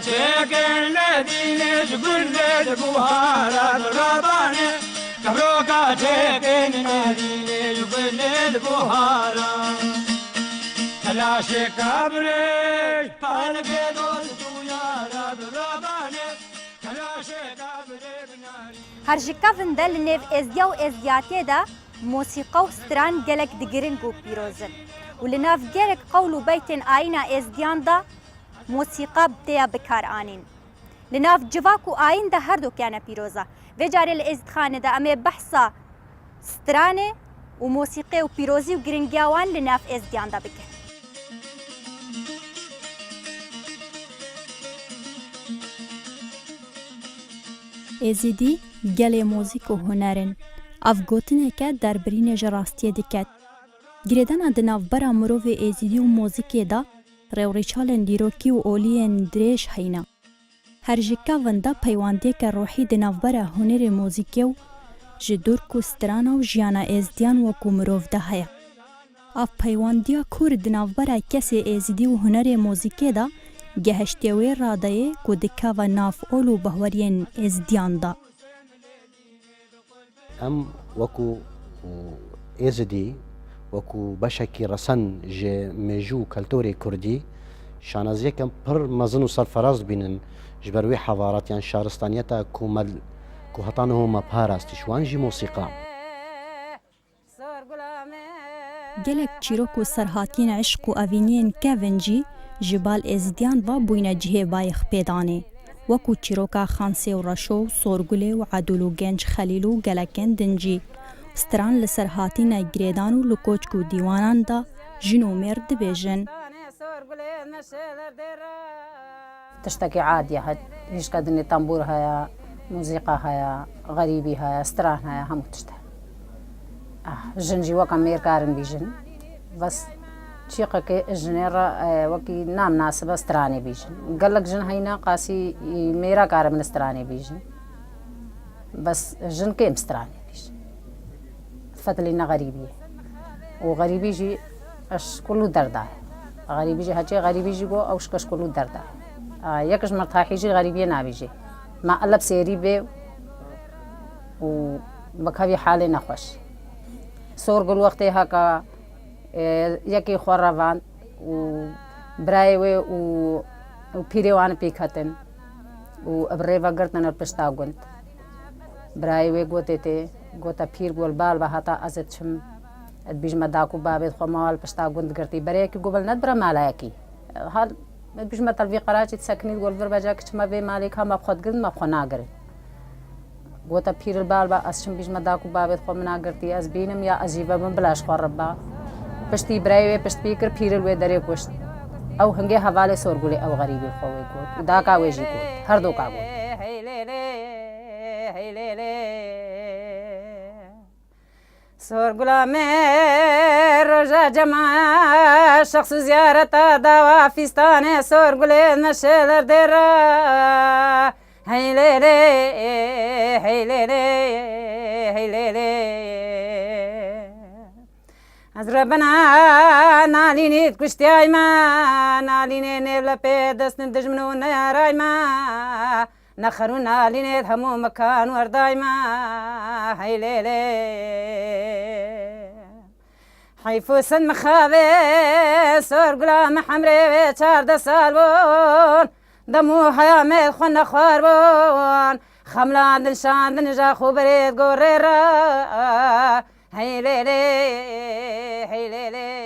تكن لدينش بلد بوهارة الرباني كبروكا تكن لدينش بلد بوهارة تلاشي كبري قلبي دولتو يا رب الرباني تلاشي كبري بناري هرجكافن دل نيف ازديا و ازدياتي دا موسيقى و ستران گلك دگرنگ و پیروزن ولناف گلك قول و بيتن آينا ازديان دا موسيقى بديا بكار آنين لناف جواك و آين دا هردو كان پیروزا وجاري الازدخانه دا امي بحثا سترانه و موسيقى و پیروزي و گرنگياوان لناف ازديان دا بكر ازیدی گل موزیک و هنرن اف گوتنه که در برین جراستی دکت گریدن دناف برا مروف ازیدی و موزیک دا روریچالن دیروکی و اولین دریش هینا هر جکا وندا پیوانده که روحی دناف برا هنر موزیک و جدور کو سترانا و جیانا ازدیان و کو مروف ده هیا اف پیواندیا کور دناف برا کسی ازیدی و هنر موزیک دا گهشتوی رادایه کو دکا و ناف اولو بهورین ازدیان دا ام وكو ازدي وكو بشكي رسن جي ميجو كالتوري كردي شانازيه كم بر مزنو سرفراز بينن جبروي حضارات يعني شارستانيتا كومل كوهطانه ما باراست شوان جي موسيقى گلک چیروک و سرهاتین عشق و اوینین کونجی جبال ازدیان و بوین جهه بایخ پیدانه وکو چیروکا خانسه و رشو سورگوله و عدولو گنج خلیلو گلکن دنجی ستران لسرهاتین گریدان و لکوچکو دیوانان دا جنو مرد بیجن تشتكي عادية هيش كدني طنبور هيا موسيقى هيا غريبي هيا ستران هيا هم تشتغل جنجي وكا مير كارن بيجن بس شيقة كي جنيرة وكي نام ناسبة ستراني بيجن قال لك جن هينا قاسي ميرا كار من ستراني بيجن بس جن كيم ستراني بيجن فتلينا غريبية وغريبي جي اش كله درده غريبي جي هاتي غريبي جي بو اوش كش كله درده يكش مرتاحي جي غريبية نابيجي ما قلب سيري بي وبكابي حالي نخوش صور قل وقتي هكا يكي خوروان وبرايوي وبيريوان بيكاتن وابريوا قرتن البشتا قنت برايوي قوتي تي قوتا بير قول بال بهاتا ازت شم بيج مداكو بابي خمال بشتا قنت قرتي بريكي قبل ندبرا مالاكي هل بيج متل في قراچي تسكني قول بربجاك چما بي مالك ما بخود قرن ما بخونا قرن قوتا بير البال با اسشم بيج مداكو بابي خمنا قرتي از بينم يا ازيبا من بلاش خور ربا پشتی برای پشت پیکر پیرل و دره کشت او هنگه حواله سورگوله او غریبی خوی گود دا کا وجی گود هر دو کا گود سورگولا میں روزا جمع شخص زیارت دوا فستان سورگوله نشلر درا هی لیلی هی لیلی هی لیلی از ربنا نالینید کشتی ای ما نالینه نبلا پی دست دجمنو نیارای ما نخرو نالینید همو مکان وردای ما هی لیلی حیفو سن مخابه سورگلا محمره 14 سال بون دمو حیامت خون نخوار بون خملاندن شاندن جا خوبرید گوره را هی لیلی هی لیلی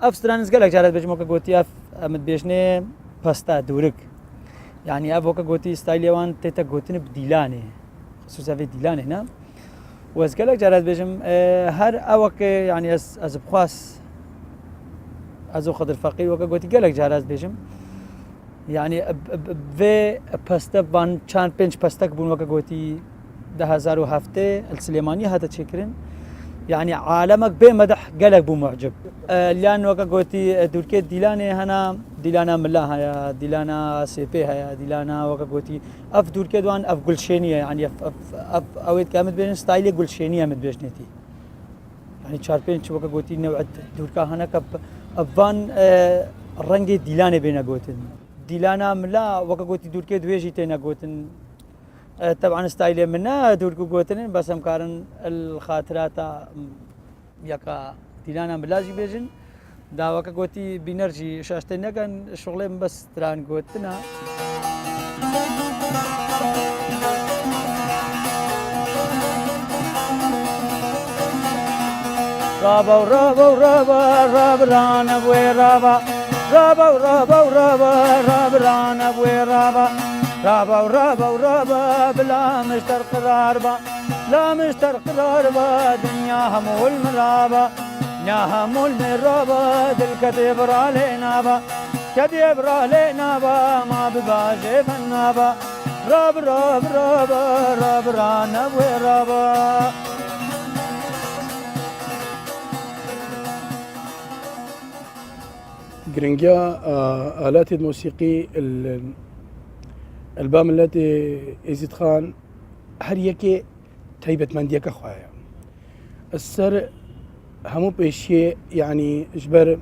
اف سترانز قالك جارت بجموكا قوتي اف امد بيشني باستا دورك يعني اف وكا قوتي ستايل يوان تيتا قوتين بديلاني خصوصا في ديلاني هنا واز قالك جارت بجم هر اوك يعني از بخواس ازو خضر فقير وكا قوتي قالك جارت بجم يعني في باستا بان چان پنج پاستاك بون وكا قوتي 2007 السليمانية هذا تشكرن يعني عالمك بمدح قالك بو معجب لأن وكا قوتي دوركي ديلاني هنا ديلانا ملا هيا ديلانا سيبي هيا ديلانا وكا قوتي اف دوركي دوان اف قلشينية يعني اف اويت كامد بيجن ستايلي قلشينية مد بيجنتي يعني 4-5 وكا قوتي نوع دوركا هنا كب افان ڕەنگی دیلانێ بێنە گوتن دیلانە ملا وەکە گوتی دوورکێ دوێژی تێنە گوتن طبعا ستایلێ منە دوورکو گوتنن بەسم کارن الخاطرات یەکە دیلانە ملازی بێژن داواکە گوتی بینەرژی شاشتە نەکەن شغڵێم بەس تران گوتنە رابا رابا رابا رابرانا بوي رابا رابا رابا رابا رابرانا بوي رابا رابا رابا رابا بلا مشتر قرار با لا مشتر قرار با دنيا همول مرابا يا همول مرابا دل كتبر علينا با كتبر علينا با ما بباجي فنابا راب راب رابا رابرانا بوي رابا جرينجا آلات الموسيقى البام التي يزيد خان هر يكي تيبت منديك أخويا السر همو بيشي يعني إجبر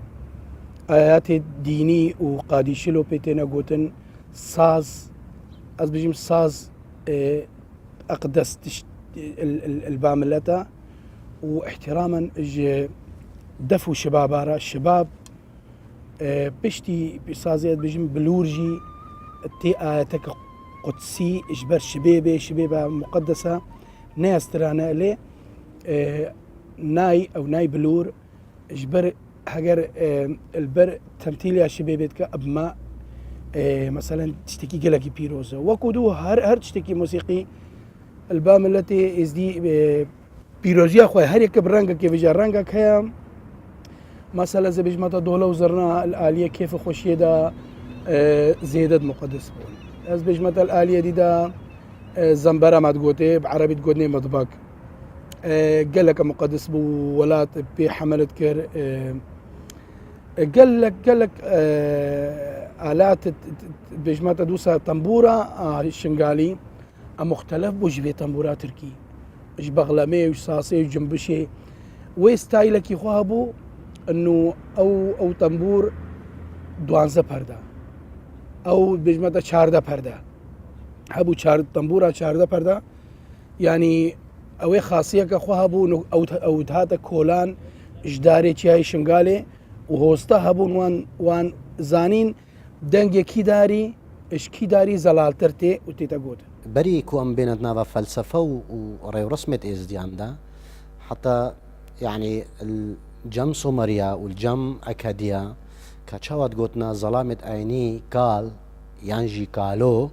آيات ديني وقادي شلو بيتنا قوتن ساز أز بجيم ساز أقدس البام التي واحتراما دفو شبابارا الشباب بشتي بسازيات بجم بلورجي تي آياتك قدسي إجبر شبيبة مقدسة ناس ترانا لي ناي أو ناي بلور إجبر هجر البر تمثيليا شبيبتك أبما مثلا تشتكي جلكي بيروزا وكودو هر تشتكي موسيقي البام التي إزدي بيروزيا خوي هر يك برانجا كيف جا رانجا كيام مثلا زي بجمعة دولة وزرنا الآلية كيف خوشية دا زيادة مقدس بون از بجمعة الآلية دي دا زنبرة ما تقوتي بعربي تقولني مطبق قال مقدس بو ولات بي حملت كر قال لك آلات بجمعة دوسا تنبورة شنغالي مختلف بو جبي تنبورة تركي اش بغلمي وش صاصي وش جنبشي وستايلك يخوابو انه او تنبور دوانزه پرده او بجمعه 14 پرده هبو 4 تنبوره 14 پرده يعني او خاصيه كخو هبو او هذا كولان اجداري چای شنگاله وهوستا هبو وان زانين دنگ کی داري اش کی داري زلالترتي وتيتاغود بري كو ام بينتنا فلسفه وري رسمه ازديان ده حتى يعني الجم سومريا والجم اكاديا كاتشاوات قوتنا ظلامة عيني قال يانجي قالو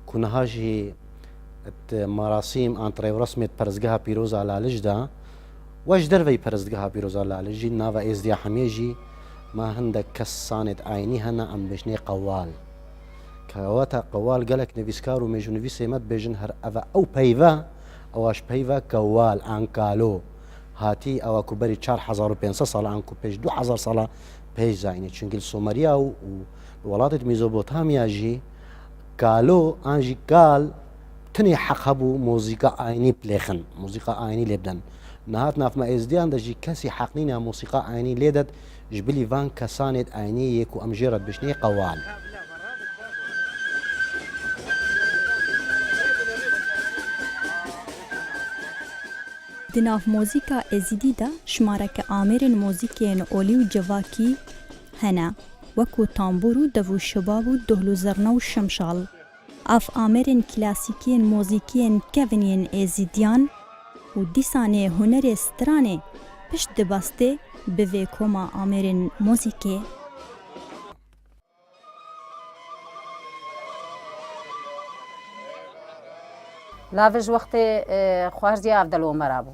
كنا هاجي مراسيم انتري ورسمة برزقها بيروزا على لجدا واش درفي برزقها بيروزا على لجي نافا ازديا حميجي ما هندك كسانت عيني هنا ام بجني قوال كواتا قوال قالك نفيسكارو ميجو نفيسي مات بيجن هر افا او بيفا اواش بيفا قوال ان قالو هاتی ئەوە کوبەری 4500 ساڵ ئەنکو پێش 2000 ساڵە پێش زاینێ چونکە سۆمەریا و وڵاتێت میزۆبۆتامیا کالۆ ئانژی کال تنێ حەق هەبوو مۆزیکا ئاینی پلێخن مۆزیقا ئاینی لێ بدەن نهات نافمە ئێزدیان دەژی کەسی حەقنینە مۆسیقا ئاینی لێدەت ژبلی ڤان کەسانێت ئاینی یەک و ئەمژێرت بشنێ قەوال Di nav mozîka Êzîdî de şmareke amêrên mozîkeyên olî û civakî hene wekû tambûr û dev û şibab û duhl û zerna û şimşal. Ev amêrên klasîkiyên mozîkiyên kevin yên êzîdiyan û dîsanê hunerê stranê pişt dibastê bi vê koma amêrên mozîkê. لاوش وقت خوارزی عبدال عمر ابو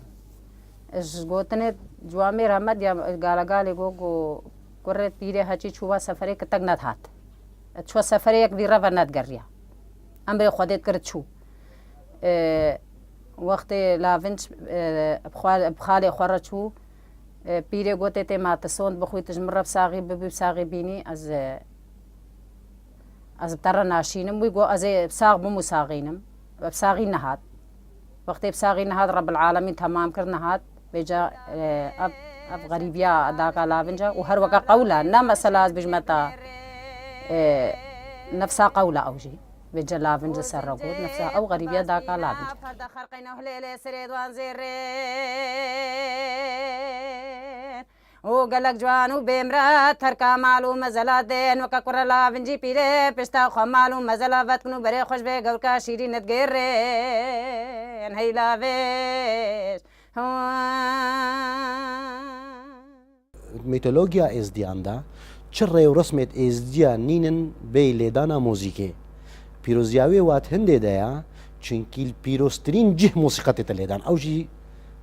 اش گوتنه جوامع رحمت یا گالا گالی گو قرت پیره هچی چوبا سفری که تک ندهات چو سفری یک دیره و ندگریا ام به خودت کرد چو وقت لاونج بخاله خورا چو پیره گوته ته ما تسوند بخوی تجمرب ساغی ببی ساغی بینی از تر ناشینم وی گو از ساغ بمو ساغینم بساغي نهاد وقت بساغي نهاد رب العالمين تمام كر نهاد بيجا اب اف غريبيا داكا لافنجا وهر وقا قولا نا مسألة بجمتا نفسها قولا أوجي بجا لافنجا سرقود نفسها أو غريبيا داكا لافنجا وقالك جوانو بمرات هركا مالو مزلا دين وكا كورا لافنجي بيري بشتا خمالو مزلا فتكنو بري خوش بي قولكا شيري نتقرين هي لافيش میتولوژیا ازدیاندا چرا و رسمت ازدیا نینن بی لیدانا موزیکی پیروزیاوی وات هنده دایا چونکی پیروسترین جه موسیقات تلیدان او جی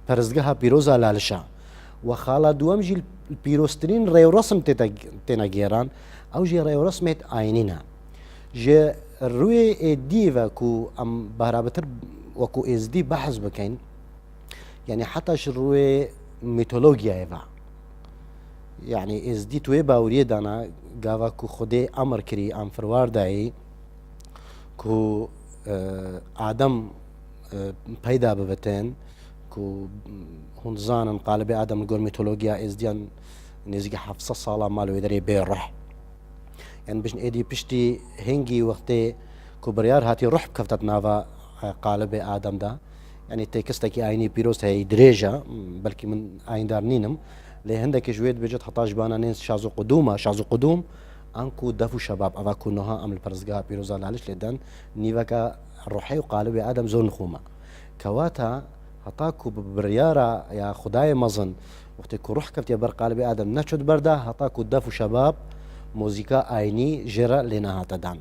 پرزگاه پیروزا لالشا و خالا دوام جی پیروسترین ریو رسم تینا گیران او جی ریو رسمت آینینا جه روی دیو کو ام بهرابتر وکو ازدی بحث بکن يعني حتى شروي ميتولوجيا ايفا يعني از دي توي باوريه دانا غاوا كو خدي امر كري ام فروار داي كو آدم پیدا ببتن كو هون زانن قالب آدم نقول ميتولوجيا از ديان نزيق حفصة صالة مالو يدري بيروح يعني باش ايدي بشتي هنجي وقتي كو بريار هاتي روح بكفتت نافا قالب آدم دا يعني تكستكي عيني بيروس هي دريجة بلكي من عين دار نينم لي هندك جويد بجد حطاج بانا نينس شازو قدوم انكو دفو شباب افاكو نوها ام البرزقا بيروزا لالش لدن نيفاكا روحي وقالب ادم زون نخوما كواتا هطاكو بريارة يا خداي مزن وقتكو روح كفت يا بر قالب ادم نشد بردا هطاكو دفو شباب موزيكا عيني جرا لنا هاتدان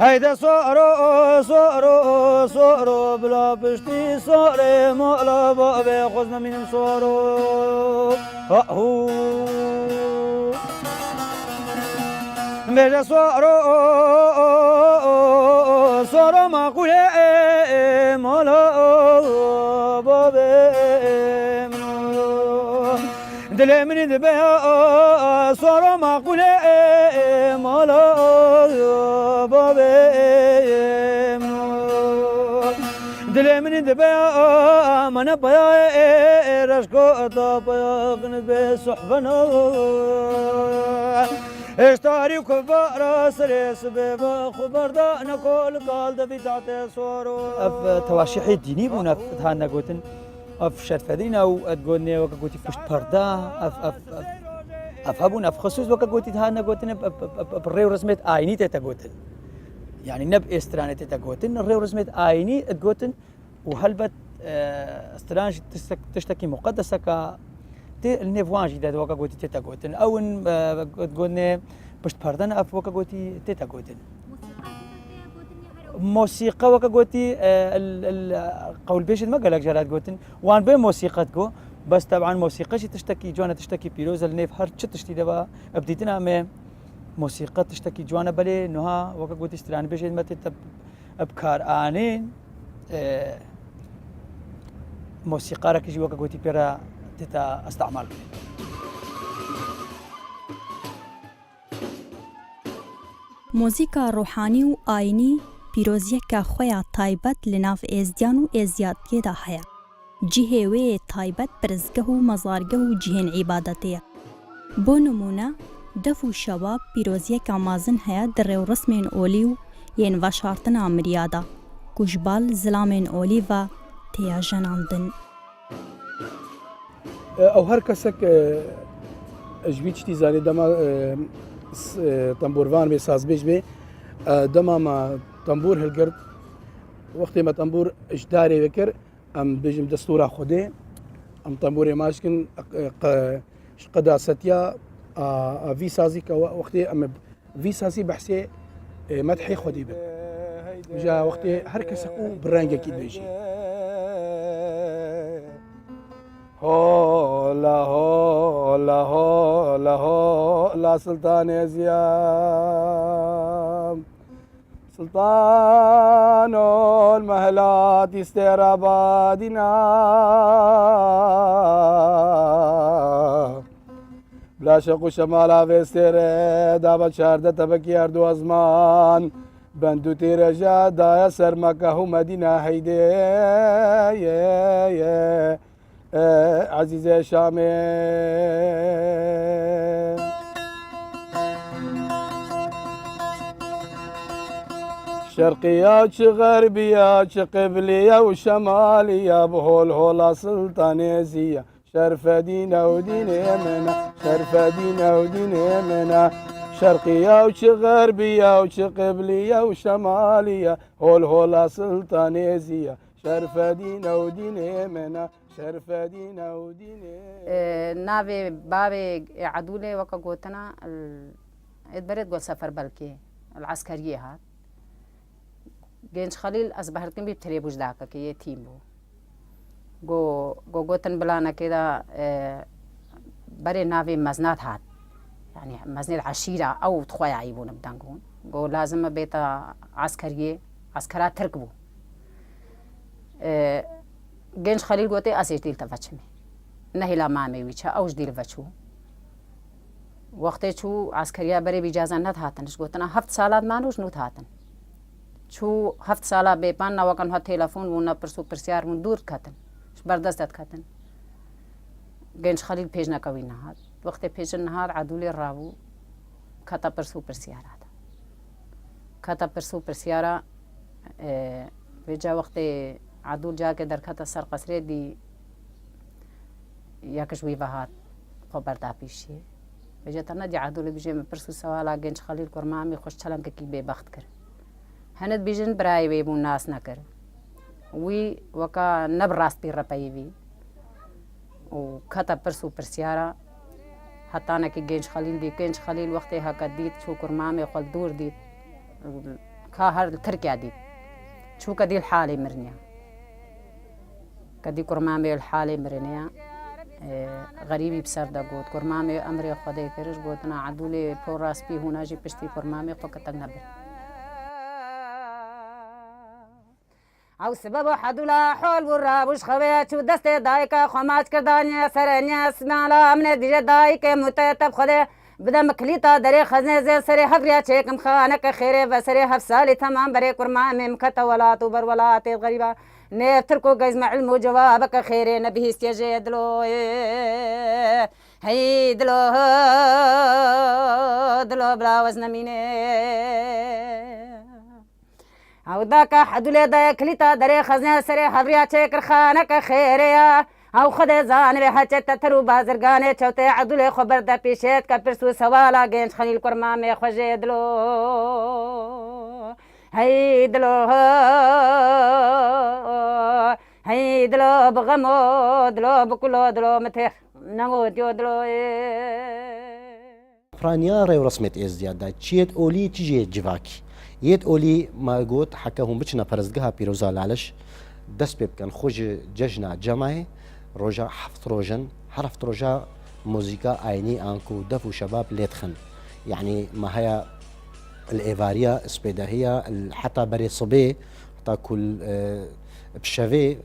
هيدا صورو بلا بشتي صوري مقلا بقبي خزنا من صورو هو بيجا صورو ما قولي مقلا بقبي دلي من دبيا صورو ما قولي مقلا دل من دبا من بيا رشكو طابا بن صحبنا اشتاري كبار سريس بما خبر دا نقول قال دبي تعطي صورو اف تواشيحي ديني بونا فتهانا قوتن اف شرفدين او ادقوني وكا قوتي فشت بردا اف هبون اف خصوص وكا قوتي تهانا قوتن بريو رسمت آيني تيتا قوتن يعني نب استرانة تيتا قوتن الريو رسمت آيني قوتن وهلبت استرانج تشتكي مقدسة كا النيفوانجي دا وكا قوتي تيتا قوتن او تقولني بشت بردن اف وكا قوتي تيتا قوتن موسيقى وكا قوتي قول بيشد ما قالك جرات قوتن وان بين موسيقى تقو بس طبعا موسيقى شي تشتكي جوانا تشتكي بيروزا النيف هر تشتي دابا بديتنا مي موسيقى تشتكي جوانا بلي نوها وكا قوتي استران بيشد ما تتب ابكار انين موسيقى راكي وكا قوتي بيرا تتا استعمال موزیکا ڕۆحانی و ئاینی پیرۆزیەکە خۆیان تایبەت لە ناو ئێزدیان و ئێزیاتیەدا هەیە. جیهێوەیە تایبەت پرزگەه و مەزارگە و جیهێن عیبادەتەیە. بۆ نمونە دەف و شەواب پیرۆزیەکە مازن هەیە دڕێ و ڕسمێن ئۆلی و یەن ڤەشارتنا مریادا. کوژبال زلامێن ئۆلی ڤە تێیا ژەناندن. ئەو هەر کەسێک ژوی شتی زانێ دەما تەمبورڤان بێ سازبێژ بێ دەمامە تەمبور هەلگرت وەختێ مە تەمبور ئشدارێ بکرد ئەم بێژم دەستورا خودێ ئەم تەمبورێ ماشکن قەداسەتیا ڤی سازی کە وەختێ ئەمە ڤی سازی بەحسێ مەدحێ خودی بێ جا وەختێ هەر کەسەک و بڕەنگێکی بێژی هۆلا هۆلا هۆلا هۆلا هولا سلطان زيام سلطان المهلات استرابادنا بلا شق شمالا فيستر دابا شارده تبكي اردو ازمان بندو تيرجا دايا سر مكه مدينه هيدي عزيزي شامي شرقية غربية قبلية وشمالية بهول هولا سلطانيزية شرف دينا ودين يمنا شرف دينا ودين يمنا شرقية غربية قبلية وشمالية هول هولا سلطانيزية شرف دينا ودين يمنا شرف دينا ودين ناوي بابي عدولة وكا قوتنا ادبرت قول سفر بلكي العسكرية هات جنش خليل أصبحت بي بتريبوش داكا كي يتيم بو قوتن بلانا كده بري ناوي مزنات هات يعني مزنات عشيرة أو تخوي عيبون بدانقون قو لازم بيتا عسكرية عسكرات تركبو جنش خليل قوتي أسيش ديل تفتشمي نهي مامي ويچا أوش ديل فتشو وقتی چو عسکریا بري بإجازة ند هاتنش قوتنا 7 سالات مانوش نوت هاتن چو 7 سالا بيبان وكان ها تلفون ونا برسو برسيار من دور كاتن بردست كاتن جنش خليل پیش نکوی نهاد وقتی پیش نهاد عدول راو کتا برسو برسيار هذا کتا برسو برسيارا بجا وقتی عدول جا که در کتا سر قصره دی یکش وی بهات خبر دا پیشی بجا تنا دی عدول بجا من برسو سوالا جنش خليل کرمامی خوش چلم که کی بے بخت کر هند بيجن براي ويبون ناس نكر وي وكا نبراس بي ربايبي وكتا برسو برسيارا حتى انا كي جنش خليل دي جنش خليل وقتي هكا ديت شو كرمامي خل دور ديت كاهر تركيا ديت شو كدي الحالي مرنيا كدي كرمامي الحالي مرنيا غريبي بسر دا قوت كرمامي امري خدي كرش قوتنا عدولي بوراس بي هنا جي بشتي كرمامي قوكتا نبر او سبب حدولا حول ورابوش خويت شو دست دايكا خماج كردانيا سرنيا سمالا من ديجا دايكا متتب خده بدا مكليتا دري خزنه زي سري حفريا شيكم خانك خيري وسري هفسالي تمام بري كرمامي مكتا ولات وبر ولات غريبه نفتركو جايز مع علم وجوابك خيري نبيه استيجي دلو هي دلو بلا وزن ميني او داكا حدولي دا كليتا دري خزنه سري حفريا شيكر خانك خيريا او خد زان ريحه تترو بازرگانه چوته عدل خبر د پیشت کا پرسو سوالا گنج خلیل کرمامه خوجه دلو هي دلو بغمو دلو بكلو دلو متخ نغو ديو دلو فرانيا ريو رسمت ازدياد تشيت اولي تجي جواكي يد اولي ما قلت حكاهم بچنا پرزگها پیروزا لالش دست بكن خوج ججنا جمعي روجا حرفت روجا موسيقى عيني انكو دفو شباب ليتخن يعني ما هي الايفاريا اسبيداهيه حتى بري صبي حتى كل بشافي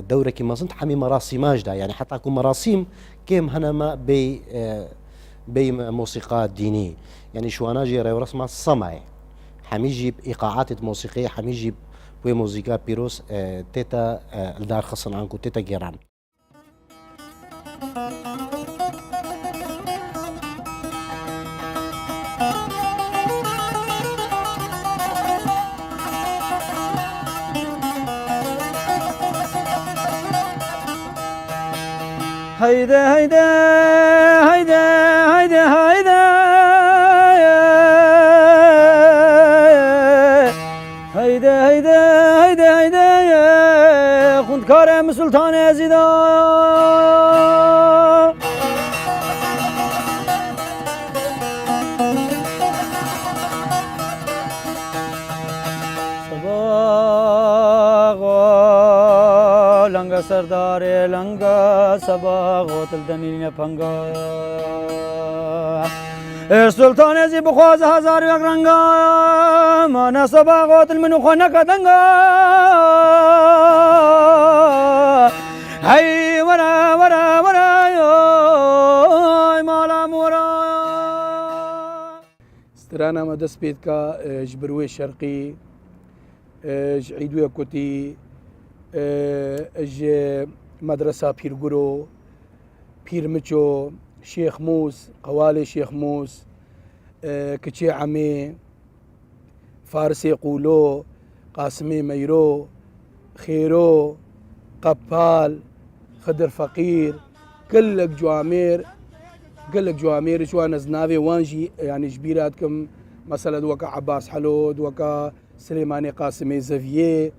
دوره كما زنت حمي مراسم ماجده يعني حتى كل مراسم كيم هنا ما بي موسيقى دينيه يعني شو انا جي رسمه صمعي حميجي ايقاعات موسيقيه حميجي بوي موسيقى بيروس تيتا الدار خصن عنكو تيتا جيران هيدا هيدا هيدا هيدا هيدا هيدا هيدا هيدا هيدا يا خند كرم سلطان يزيدا لنگا سردار لنگا سبا غوتل دنيا فنگا السلطان زي بخواز هزار يقرنقا ما نصبا قاتل من خانك دنقا هاي ورا ورا ورا يا مالا مورا سترانا ما دست بيتكا جبروي شرقي عيدويا كوتي مدرسة بيرغورو بيرمچو شيخ موس قوالي شيخ موس كتشي عمي فارسي قولو قاسمي ميرو خيرو قبال خدر فقير قلك جوامير جوان زنافي وانجي يعني جبيراتكم مثلا وكا عباس حلود وكا سليماني قاسمي زفيه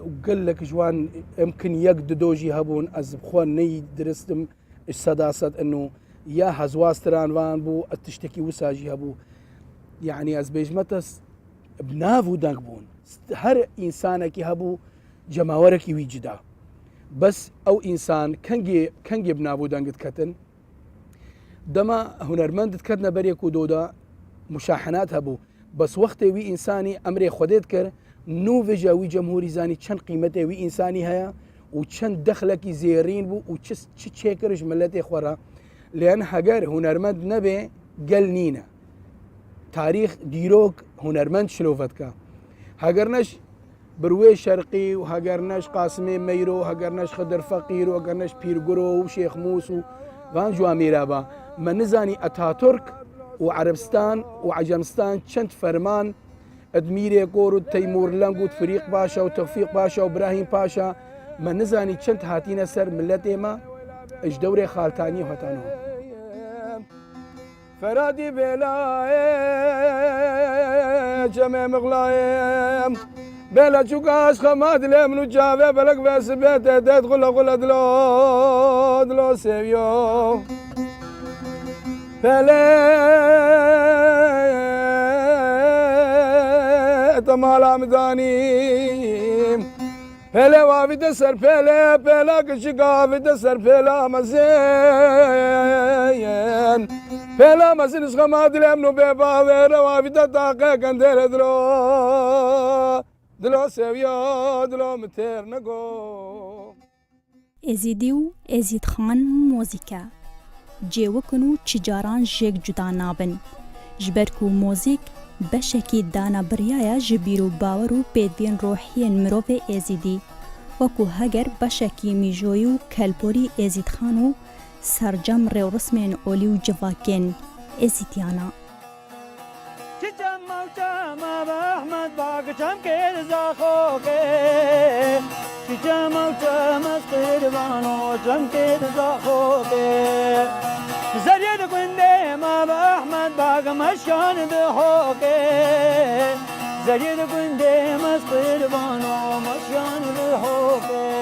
وقال لك جوان يمكن يقددوجي هبون از بخوان ني درستم الصداسة انه يا هزواستران وان بو التشتكي وساجي هبو يعني از بيجمتس بنافو دانك بون هر انسانك هبو جماورك ويجدا بس او انسان كنجي بنافو دانك كتن دما هنرمند كتنا بريكو دودا مشاحنات هبو بس وقت وي انساني امري خودت كر نو فيجا وي جمهوري زاني چند قيمته وي انساني هيا وچند دخلك زيرين بو وچس تشيكرش ملتي خورا لان هاجر هنرمند نبي قال نينا تاريخ ديروك هنرمند شلوفتكا هاجرناش بروي شرقي وهاجرناش قاسمي ميرو هاجرناش خضر فقير وهاجرناش بيرغورو وشيخ موسو فان جواميرابا ما نزاني اتاتورك وعربستان وعجمستان چند فرمان ادميري كورو تيمور لنقود فريق باشا وتوفيق باشا وابراهيم باشا ما نزاني چند هاتينا سر ملتي ما اش دوري خالتاني وهتانو فرادي بلا جمع مغلايم بلا جوكاش خماد لمنو جافي بلق بس بيت دد غلا دلو سيفيو فلا تمالا مداني فلا وافي تسر فلا كشكا في تسر فلا مزين فلا مزين سخما دلمنو بيبا ويرا وافي تتاقى كندر دلو سويا دلو متير نقو ازيديو ازيد خان موزيكا جيوكنو چجاران جيك جدا نابن جبركو موزيك بشكي دانا بريايا جبيرو باورو بيدين روحيين مروفي ازيدي وكو هجر بشكي ميجويو كالبوري ازيد خانو سرجم ريو رسمين اوليو جواكين ازيديانا چچم موچم احمد باغ چم كير زاخوكي چچم موچم قربانو چم كير زاخوكي زريد كندي ما احمد باغ مشان بحوكي زريد كندي ما قربانو مشان بحوكي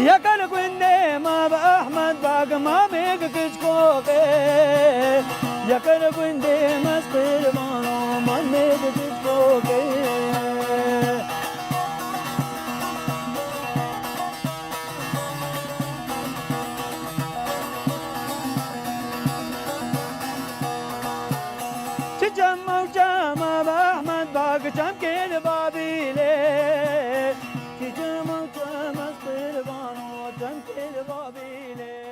يا كل كندي ما احمد باغ ما ميك كشكوكي يا كل كندي ما قربانو ما ميك كشكوكي جمع جمع احمد باغ جم كيل بابيلي جمع جمع قربانو جم كيل بابيلي